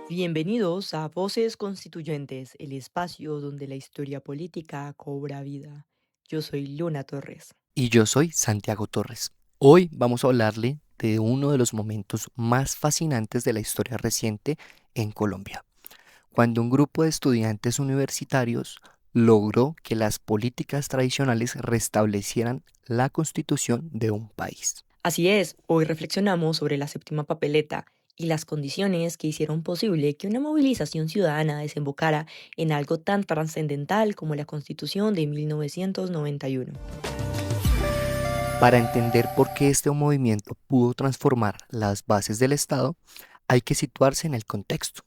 Bienvenidos a Voces Constituyentes, el espacio donde la historia política cobra vida. Yo soy Luna Torres. Y yo soy Santiago Torres. Hoy vamos a hablarle de uno de los momentos más fascinantes de la historia reciente en Colombia, cuando un grupo de estudiantes universitarios logró que las políticas tradicionales restablecieran la constitución de un país. Así es, hoy reflexionamos sobre la séptima papeleta y las condiciones que hicieron posible que una movilización ciudadana desembocara en algo tan trascendental como la Constitución de 1991. Para entender por qué este movimiento pudo transformar las bases del Estado, hay que situarse en el contexto.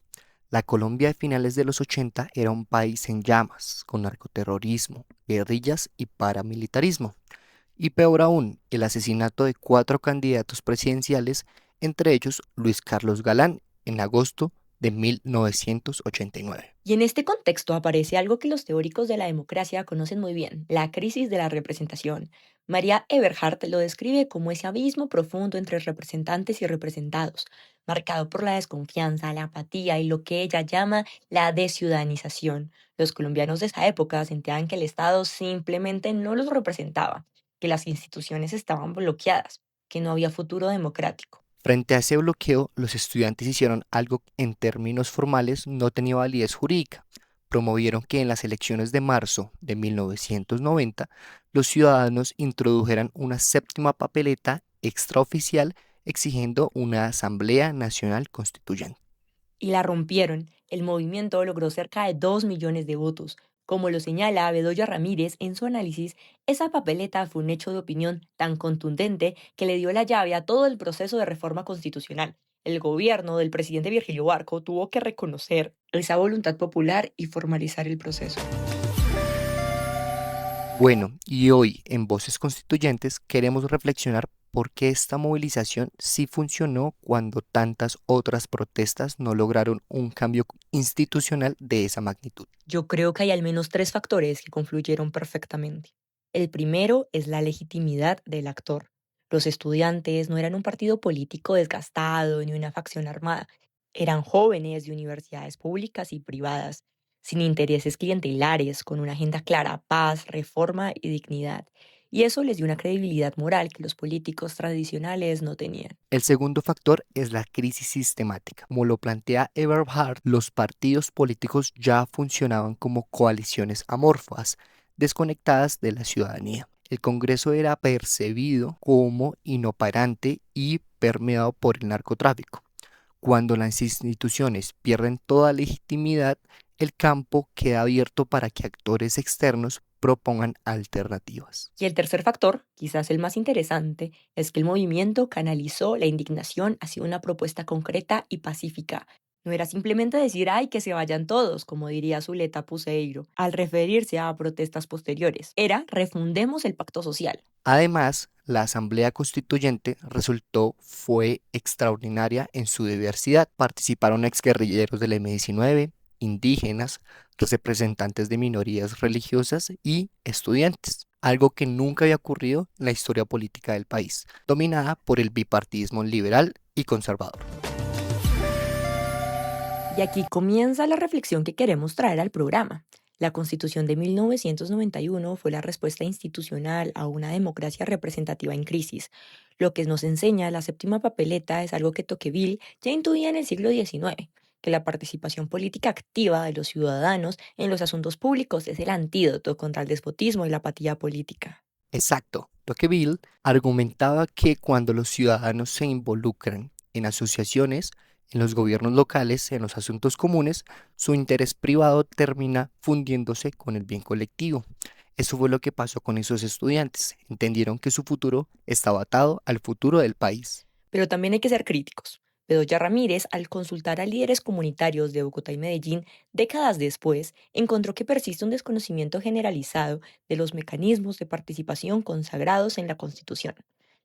La Colombia de finales de los 80 era un país en llamas, con narcoterrorismo, guerrillas y paramilitarismo. Y peor aún, el asesinato de 4 candidatos presidenciales, entre ellos Luis Carlos Galán, en agosto de 1989. Y en este contexto aparece algo que los teóricos de la democracia conocen muy bien, la crisis de la representación. María Eberhardt lo describe como ese abismo profundo entre representantes y representados, marcado por la desconfianza, la apatía y lo que ella llama la desciudadanización. Los colombianos de esa época sentían que el Estado simplemente no los representaba, que las instituciones estaban bloqueadas, que no había futuro democrático. Frente a ese bloqueo, los estudiantes hicieron algo que en términos formales no tenía validez jurídica. Promovieron que en las elecciones de marzo de 1990 los ciudadanos introdujeran una séptima papeleta extraoficial exigiendo una Asamblea Nacional Constituyente. Y la rompieron. El movimiento logró cerca de 2 millones de votos. Como lo señala Bedoya Ramírez en su análisis, esa papeleta fue un hecho de opinión tan contundente que le dio la llave a todo el proceso de reforma constitucional. El gobierno del presidente Virgilio Barco tuvo que reconocer esa voluntad popular y formalizar el proceso. Bueno, y hoy en Voces Constituyentes queremos reflexionar por qué esta movilización sí funcionó cuando tantas otras protestas no lograron un cambio institucional de esa magnitud. Yo creo que hay al menos tres factores que confluyeron perfectamente. El primero es la legitimidad del actor. Los estudiantes no eran un partido político desgastado ni una facción armada. Eran jóvenes de universidades públicas y privadas, sin intereses clientelares, con una agenda clara, paz, reforma y dignidad. Y eso les dio una credibilidad moral que los políticos tradicionales no tenían. El segundo factor es la crisis sistemática. Como lo plantea Eberhard, los partidos políticos ya funcionaban como coaliciones amorfas, desconectadas de la ciudadanía. El Congreso era percibido como inoperante y permeado por el narcotráfico. Cuando las instituciones pierden toda legitimidad, el campo queda abierto para que actores externos propongan alternativas. Y el tercer factor, quizás el más interesante, es que el movimiento canalizó la indignación hacia una propuesta concreta y pacífica. No era simplemente decir, ay, que se vayan todos, como diría Zuleta Puseiro, al referirse a protestas posteriores. Era, refundemos el pacto social. Además, la Asamblea Constituyente fue extraordinaria en su diversidad. Participaron exguerrilleros del M-19, indígenas, representantes de minorías religiosas y estudiantes, algo que nunca había ocurrido en la historia política del país, dominada por el bipartidismo liberal y conservador. Y aquí comienza la reflexión que queremos traer al programa. La Constitución de 1991 fue la respuesta institucional a una democracia representativa en crisis. Lo que nos enseña la séptima papeleta es algo que Tocqueville ya intuía en el siglo XIX, que la participación política activa de los ciudadanos en los asuntos públicos es el antídoto contra el despotismo y la apatía política. Exacto. Tocqueville argumentaba que cuando los ciudadanos se involucran en asociaciones, en los gobiernos locales, en los asuntos comunes, su interés privado termina fundiéndose con el bien colectivo. Eso fue lo que pasó con esos estudiantes. Entendieron que su futuro estaba atado al futuro del país. Pero también hay que ser críticos. Bedoya Ramírez, al consultar a líderes comunitarios de Bogotá y Medellín décadas después, encontró que persiste un desconocimiento generalizado de los mecanismos de participación consagrados en la Constitución.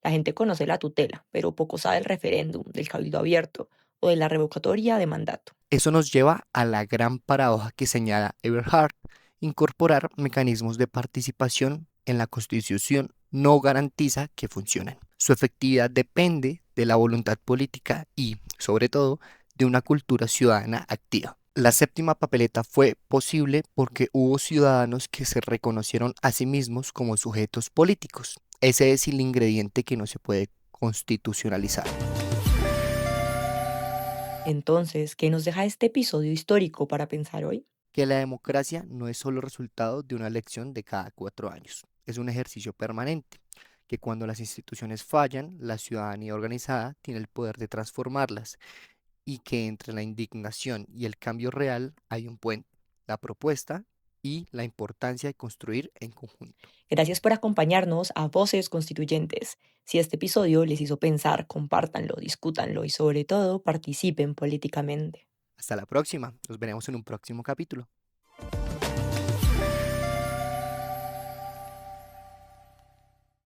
La gente conoce la tutela, pero poco sabe del referéndum, del cabildo abierto o de la revocatoria de mandato. Eso nos lleva a la gran paradoja que señala Eberhard. Incorporar mecanismos de participación en la Constitución no garantiza que funcionen. Su efectividad depende de la voluntad política y, sobre todo, de una cultura ciudadana activa. La séptima papeleta fue posible porque hubo ciudadanos que se reconocieron a sí mismos como sujetos políticos. Ese es el ingrediente que no se puede constitucionalizar. Entonces, ¿qué nos deja este episodio histórico para pensar hoy? Que la democracia no es solo resultado de una elección de cada 4 años, es un ejercicio permanente, que cuando las instituciones fallan, la ciudadanía organizada tiene el poder de transformarlas y que entre la indignación y el cambio real hay un puente, la propuesta y la importancia de construir en conjunto. Gracias por acompañarnos a Voces Constituyentes. Si este episodio les hizo pensar, compártanlo, discútanlo y sobre todo participen políticamente. Hasta la próxima, nos veremos en un próximo capítulo.